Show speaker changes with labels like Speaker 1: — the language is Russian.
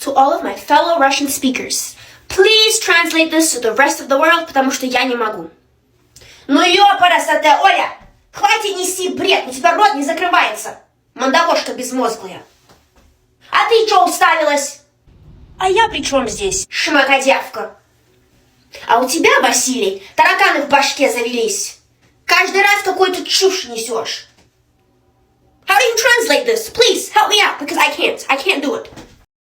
Speaker 1: To all of my fellow Russian speakers, please translate this to the rest of the world, потому что я не могу. Ну ёпарасоте, Оля! Хватит нести бред, у тебя рот не закрывается. Мандавошка безмозглая. А ты чё уставилась? А я при чем здесь? Шмакодявка. А у тебя, Василий, тараканы в башке завелись. Каждый раз какую-то чушь несешь. How do you translate this? Please, help me out, because I can't do it.